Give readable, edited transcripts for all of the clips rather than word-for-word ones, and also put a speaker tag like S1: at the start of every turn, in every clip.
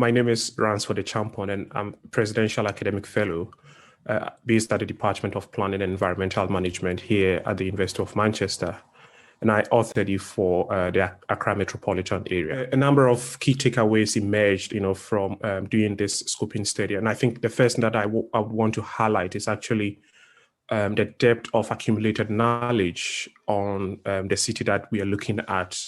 S1: My name is Ransford A, and I'm Presidential Academic Fellow based at the Department of Planning and Environmental Management here at the University of Manchester. And I authored it for the Accra Metropolitan Area. A number of key takeaways emerged, from doing this scoping study. And I think the first thing that I would want to highlight is actually the depth of accumulated knowledge on the city that we are looking at,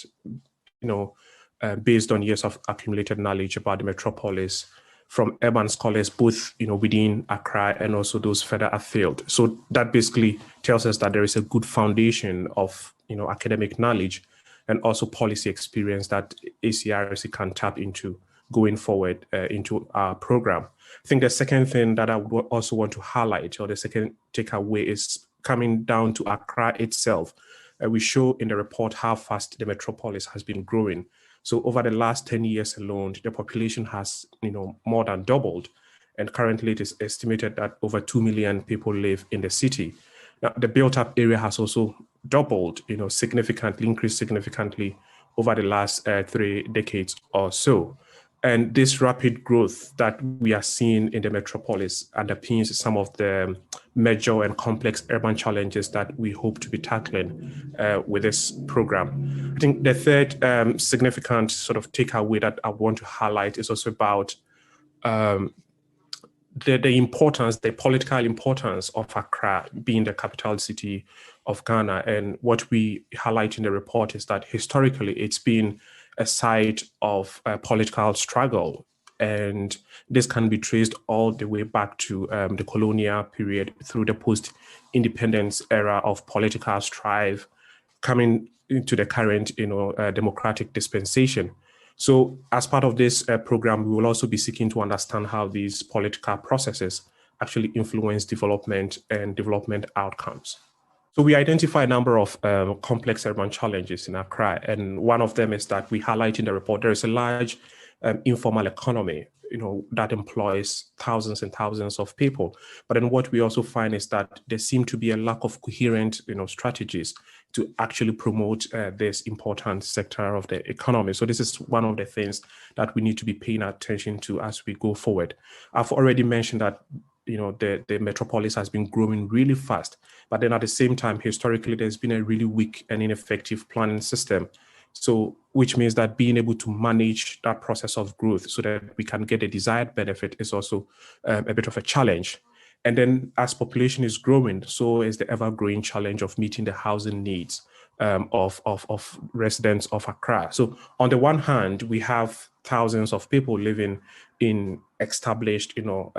S1: based on years of accumulated knowledge about the metropolis from urban scholars, both within Accra and also those further afield. So that basically tells us that there is a good foundation of academic knowledge and also policy experience that ACRC can tap into going forward into our program. I think the second thing that I would also want to highlight, or the second takeaway, is coming down to Accra itself. We show in the report how fast the metropolis has been growing. So over the last 10 years alone, the population has more than doubled. And currently it is estimated that over 2 million people live in the city. Now, the built-up area has also doubled, significantly, increased significantly over the last 3 decades or so. And this rapid growth that we are seeing in the metropolis underpins some of the major and complex urban challenges that we hope to be tackling with this program. I think the third significant sort of takeaway that I want to highlight is also about the importance, the political importance of Accra being the capital city of Ghana. And what we highlight in the report is that historically it's been a site of political struggle. And this can be traced all the way back to the colonial period through the post-independence era of political strife, coming into the current democratic dispensation. So as part of this program, we will also be seeking to understand how these political processes actually influence development and development outcomes. So we identify a number of complex urban challenges in Accra, and one of them is that we highlight in the report there is a large informal economy, that employs thousands and thousands of people. But then what we also find is that there seem to be a lack of coherent, strategies to actually promote this important sector of the economy. So this is one of the things that we need to be paying attention to as we go forward. I've already mentioned that the metropolis has been growing really fast, but then at the same time, historically, there's been a really weak and ineffective planning system. So, which means that being able to manage that process of growth so that we can get a desired benefit is also a bit of a challenge. And then as population is growing, so is the ever-growing challenge of meeting the housing needs of residents of Accra. So on the one hand, we have thousands of people living in established,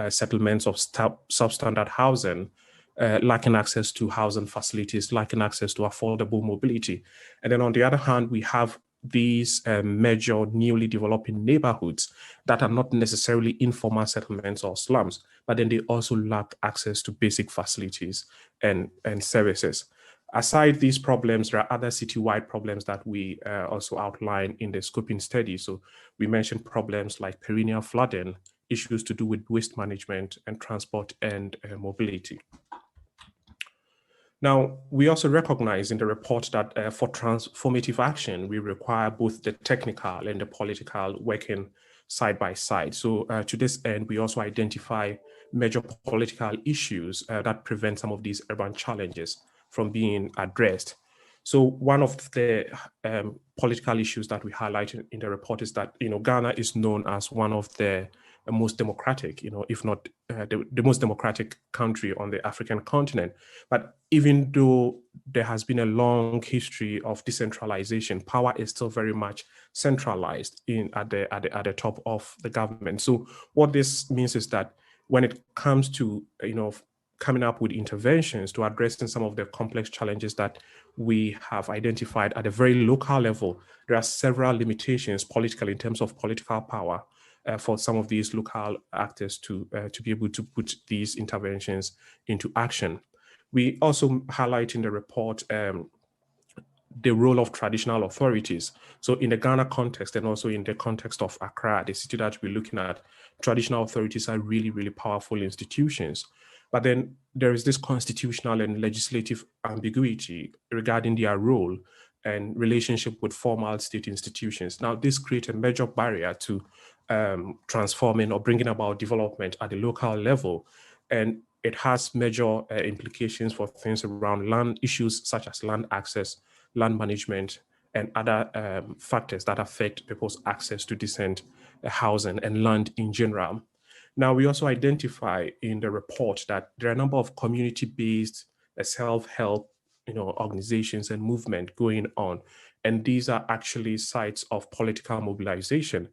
S1: settlements of substandard housing, lacking access to housing facilities, lacking access to affordable mobility. And then on the other hand, we have these major newly developing neighborhoods that are not necessarily informal settlements or slums, but then they also lack access to basic facilities and services. Aside these problems, there are other citywide problems that we also outline in the scoping study. So we mentioned problems like perennial flooding, issues to do with waste management and transport and mobility. Now, we also recognize in the report that for transformative action, we require both the technical and the political working side by side. So to this end, we also identify major political issues that prevent some of these urban challenges from being addressed. So one of the political issues that we highlight in the report is that Ghana is known as one of the most democratic, if not the most democratic country on the African continent. But even though there has been a long history of decentralization, power is still very much centralized at the top of the government. So what this means is that when it comes to coming up with interventions to addressing some of the complex challenges that we have identified at a very local level, there are several limitations politically in terms of political power for some of these local actors to be able to put these interventions into action. We also highlight in the report the role of traditional authorities. So in the Ghana context and also in the context of Accra, the city that we're looking at, traditional authorities are really, really powerful institutions. But then there is this constitutional and legislative ambiguity regarding their role and relationship with formal state institutions. Now, this creates a major barrier to transforming or bringing about development at the local level. And it has major implications for things around land issues such as land access, land management, and other factors that affect people's access to decent housing and land in general. Now, we also identify in the report that there are a number of community-based self-help organizations and movement going on. And these are actually sites of political mobilization.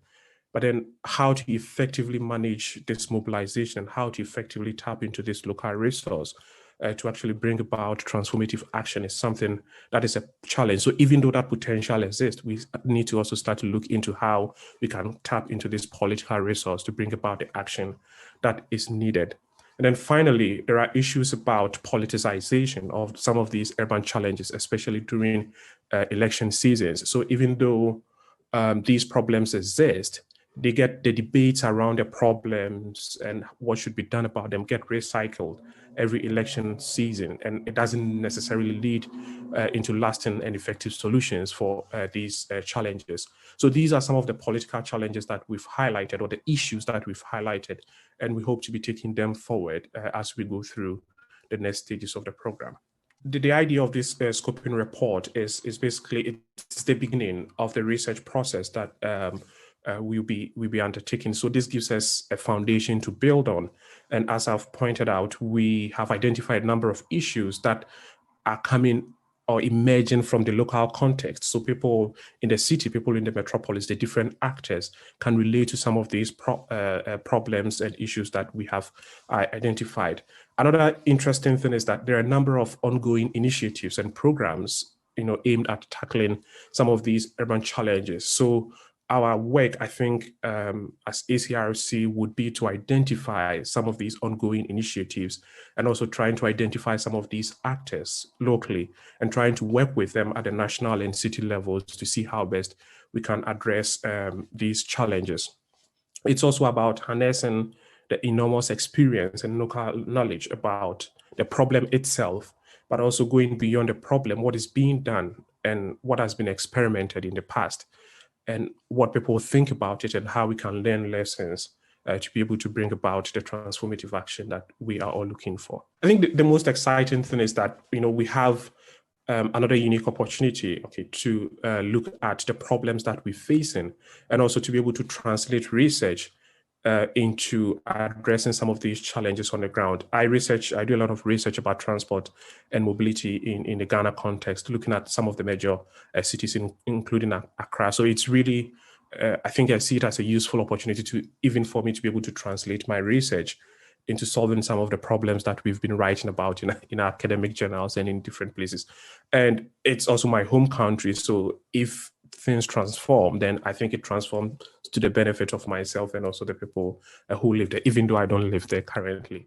S1: But then how to effectively manage this mobilization, how to effectively tap into this local resource to actually bring about transformative action is something that is a challenge. So even though that potential exists, we need to also start to look into how we can tap into this political resource to bring about the action that is needed. And then finally, there are issues about politicization of some of these urban challenges, especially during election seasons. So even though these problems exist, the debates around the problems and what should be done about them get recycled every election season, and it doesn't necessarily lead into lasting and effective solutions for these challenges. So these are some of the political challenges that we've highlighted, or the issues that we've highlighted, and we hope to be taking them forward as we go through the next stages of the program. The idea of this scoping report is basically it's the beginning of the research process that we'll be undertaking. So this gives us a foundation to build on. And as I've pointed out, we have identified a number of issues that are coming or emerging from the local context. So people in the city, people in the metropolis, the different actors can relate to some of these problems and issues that we have identified. Another interesting thing is that there are a number of ongoing initiatives and programs, aimed at tackling some of these urban challenges. So our work, I think, as ACRC would be to identify some of these ongoing initiatives and also trying to identify some of these actors locally and trying to work with them at the national and city levels to see how best we can address these challenges. It's also about harnessing the enormous experience and local knowledge about the problem itself, but also going beyond the problem, what is being done and what has been experimented in the past, and what people think about it and how we can learn lessons to be able to bring about the transformative action that we are all looking for. I think the most exciting thing is that, we have another unique opportunity, to look at the problems that we're facing and also to be able to translate research into addressing some of these challenges on the ground. I do a lot of research about transport and mobility in the Ghana context, looking at some of the major cities, including Accra. So it's really, I think I see it as a useful opportunity even for me to be able to translate my research into solving some of the problems that we've been writing about in academic journals and in different places. And it's also my home country. So if things transform, then I think it transforms to the benefit of myself and also the people who live there, even though I don't live there currently.